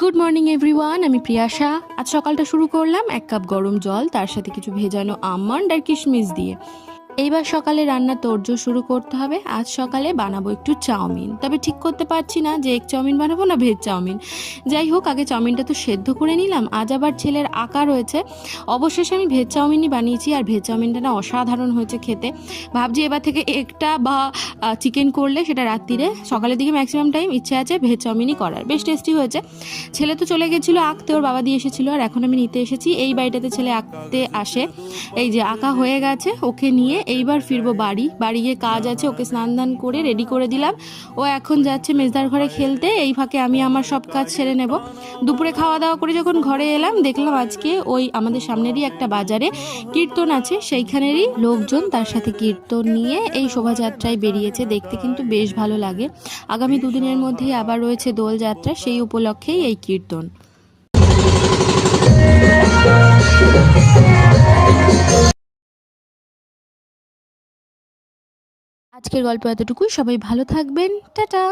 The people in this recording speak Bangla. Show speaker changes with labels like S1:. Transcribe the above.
S1: গুড মর্নিং এভরিওয়ান, আমি প্রিয়াশা। আজ সকালটা শুরু করলাম 1 কাপ গরম জল, তার সাথে কিছু ভেজানো আমন্ড আর কিশমিশ দিয়ে। এইবার সকালে রান্না তোড়জোড় শুরু করতে হবে। আজ সকালে বানাবো একটু চাউমিন, তবে ঠিক করতে পারছি না যে এগ চাউমিন বানাবো না ভেজ চাউমিন। যাই হোক, আগে চাউমিনটা তো সেদ্ধ করে নিলাম। আজ আবার ছেলের আঁকা রয়েছে। অবশেষে আমি ভেজ চাউমিনই বানিয়েছি, আর ভেজ চাউমিনটা না অসাধারণ হয়েছে খেতে। ভাবছি এবার থেকে এগটা বা চিকেন করলে সেটা রাত্রিরে, সকালের দিকে ম্যাক্সিমাম টাইম ইচ্ছে আছে ভেজ চাউমিনই করার। বেশ টেস্টি হয়েছে। ছেলে তো চলে গেছিলো আঁকতে, ওর বাবা দিয়ে এসেছিলো, আর এখন আমি নিতে এসেছি। এই বাড়িটাতে ছেলে আঁকতে আসে। এই যে আঁকা হয়ে গেছে, ওকে নিয়ে এইবার ফিরবো বাড়ি গিয়ে কাজ আছে। ওকে স্নান দান করে রেডি করে দিলাম। ও এখন যাচ্ছে মেজদার ঘরে খেলতে। এই ফাঁকে আমি আমার সব কাজ সেরে নেব। দুপুরে খাওয়া দাওয়া করে যখন ঘরে এলাম, দেখলাম আজকে ওই আমাদের সামনেরই একটা বাজারে কীর্তন আছে, সেইখানেরই লোকজন তার সাথে কীর্তন নিয়ে এই শোভাযাত্রায় বেরিয়েছে। দেখতে কিন্তু বেশ ভালো লাগে। আগামী দুদিনের মধ্যেই আবার রয়েছে দোলযাত্রা, সেই উপলক্ষেই এই কীর্তন। আজকের গল্প এতটুকুই। সবাই ভালো থাকবেন। টাটা।